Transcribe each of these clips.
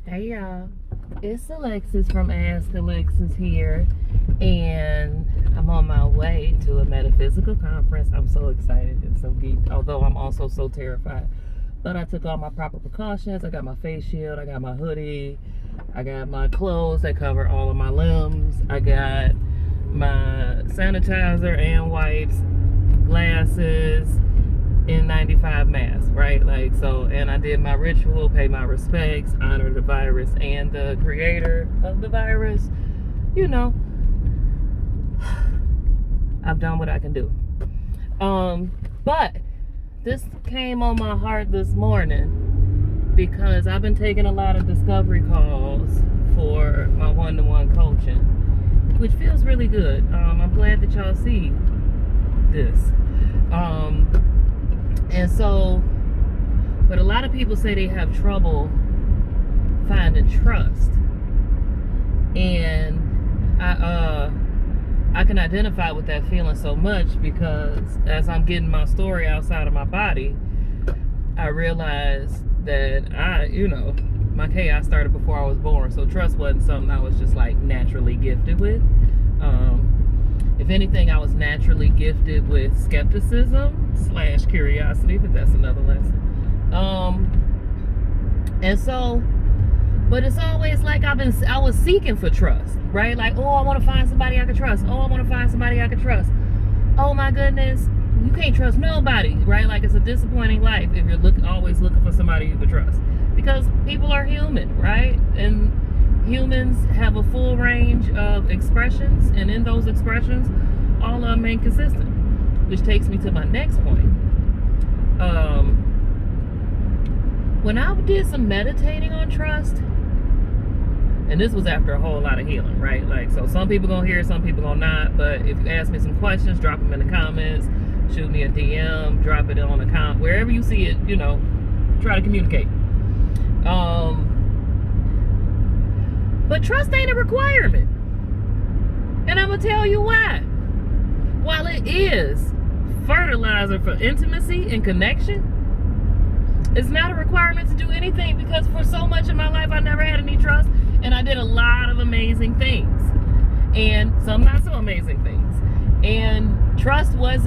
Hey y'all, it's Alexis from Ask Alexis here, and I'm on my way to a metaphysical conference. I'm so excited and so geeked, although I'm also so terrified. But I took all my proper precautions. I got my face shield, I got my hoodie, I got my clothes that cover all of my limbs, I got my sanitizer and wipes, glasses, N95 mask, right? Like, so, and I did my ritual, pay my respects, honor the virus and the creator of the virus. You know, I've done what I can do. But this came on my heart this morning because I've been taking a lot of discovery calls for my one-to-one coaching, which feels really good. I'm glad that y'all see this. And so, but a lot of people say they have trouble finding trust. And I can identify with that feeling so much because as I'm getting my story outside of my body, I realized that my chaos started before I was born. So trust wasn't something I was just like naturally gifted with. If anything, I was naturally gifted with skepticism / curiosity, but that's another lesson. And so, but it's always like I was seeking for trust, right? Like, oh, I want to find somebody I can trust. Oh, I want to find somebody I can trust. Oh my goodness, you can't trust nobody, right? Like, it's a disappointing life if you're always looking for somebody you can trust, because people are human, right? And humans have a full range of expressions, and in those expressions, all of them ain't consistent, which takes me to my next point. When I did some meditating on trust, and this was after a whole lot of healing, right? Like, so some people gonna hear it, some people gonna not, but if you ask me some questions, drop them in the comments, shoot me a DM, drop it on a comment, wherever you see it, try to communicate. But trust ain't a requirement. And I'm going to tell you why. While it is fertilizer for intimacy and connection, it's not a requirement to do anything, because for so much of my life, I never had any trust. And I did a lot of amazing things. And some not so amazing things. And trust was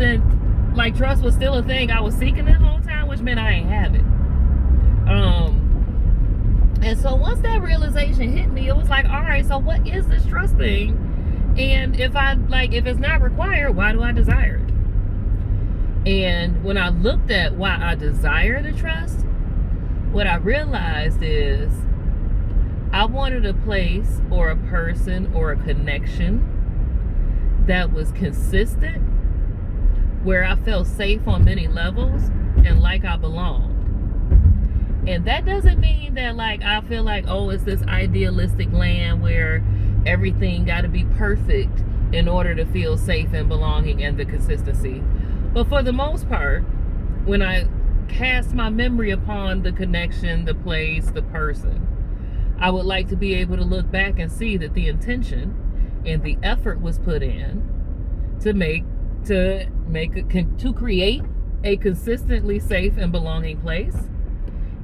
still a thing I was seeking the whole time, which meant I ain't have it. And so once that realization hit me, it was like, all right, so what is this trust thing? And if it's not required, why do I desire it? And when I looked at why I desire the trust, what I realized is I wanted a place or a person or a connection that was consistent, where I felt safe on many levels and like I belonged. And that doesn't mean that I feel like, oh, it's this idealistic land where everything got to be perfect in order to feel safe and belonging and the consistency. But for the most part, when I cast my memory upon the connection, the place, the person, I would like to be able to look back and see that the intention and the effort was put in to create a consistently safe and belonging place.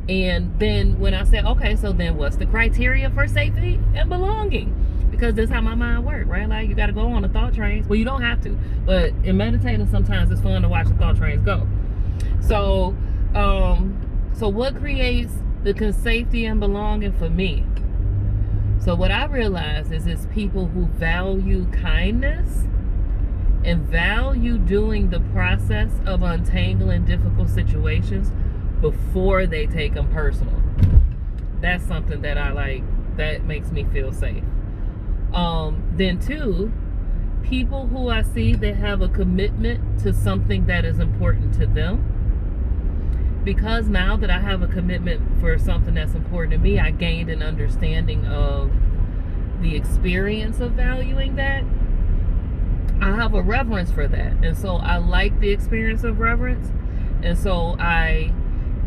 And then when I said, okay, so then what's the criteria for safety and belonging? Because this is how my mind works, right? Like, you got to go on the thought trains. Well, you don't have to, but in meditating, sometimes it's fun to watch the thought trains go. So, so what creates the safety and belonging for me? So what I realize is it's people who value kindness and value doing the process of untangling difficult situations before they take them personal. That's something that I like, that makes me feel safe. Then two, people who I see that have a commitment to something that is important to them. Because now that I have a commitment for something that's important to me, I gained an understanding of the experience of valuing that. I have a reverence for that. And so I like the experience of reverence. And so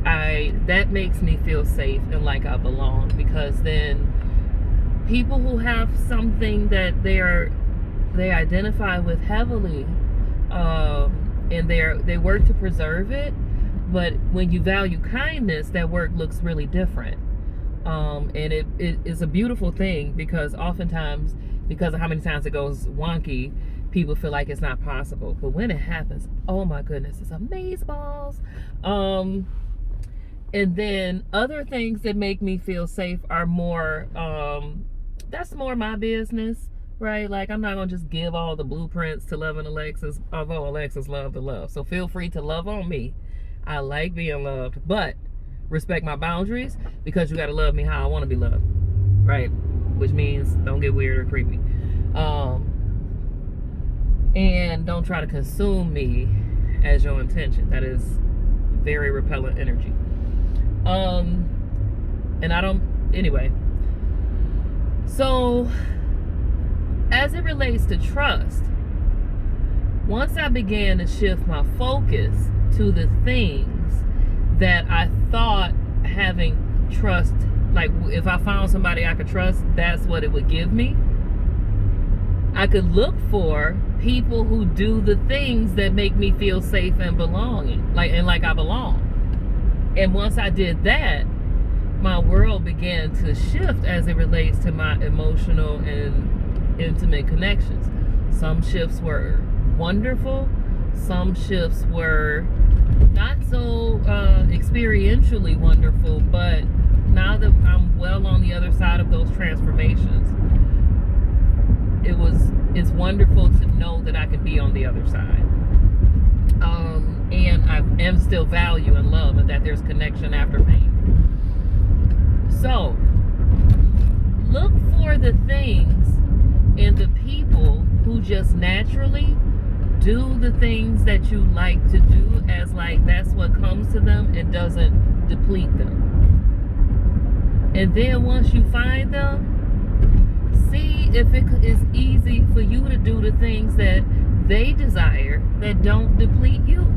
that makes me feel safe and like I belong, because then people who have something that they identify with heavily, and they work to preserve it, but when you value kindness, that work looks really different. And it is a beautiful thing, because oftentimes, because of how many times it goes wonky, people feel like it's not possible. But when it happens, oh my goodness, it's amazeballs. And then other things that make me feel safe are more, that's more my business, right? Like, I'm not gonna just give all the blueprints to loving Alexis, although Alexis loved to love. So feel free to love on me. I like being loved, but respect my boundaries, because you gotta love me how I wanna be loved, right? Which means don't get weird or creepy. And don't try to consume me as your intention. That is very repellent energy. And I don't, anyway. So, as it relates to trust, once I began to shift my focus to the things that I thought having trust, like if I found somebody I could trust, that's what it would give me. I could look for people who do the things that make me feel safe and belonging, like I belong. And once I did that, my world began to shift as it relates to my emotional and intimate connections. Some shifts were wonderful. Some shifts were not so experientially wonderful, but now that I'm well on the other side of those transformations, it's wonderful to know that I can be on the other side. And I am still value and love, and that there's connection after pain. So, look for the things and the people who just naturally do the things that you like to do, as like that's what comes to them and doesn't deplete them. And then once you find them, see if it is easy for you to do the things that they desire that don't deplete you.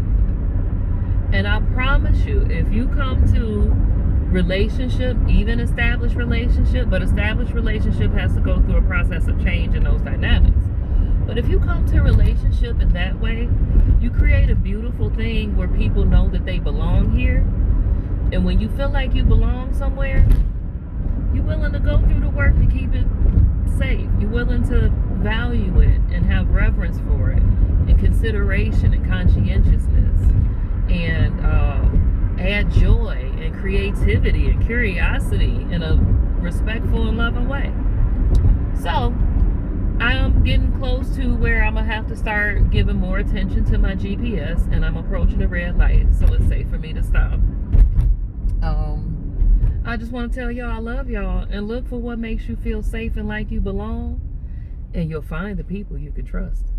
And I promise you, if you come to relationship, even established relationship, but established relationship has to go through a process of change in those dynamics. But if you come to a relationship in that way, you create a beautiful thing where people know that they belong here. And when you feel like you belong somewhere, you're willing to go through the work to keep it safe. You're willing to value it and have reverence for it, and consideration and conscientiousness, and add joy and creativity and curiosity in a respectful and loving way. So I'm getting close to where I'm gonna have to start giving more attention to my GPS, and I'm approaching a red light, so it's safe for me to stop. I just want to tell y'all I love y'all, and look for what makes you feel safe and like you belong, and you'll find the people you can trust.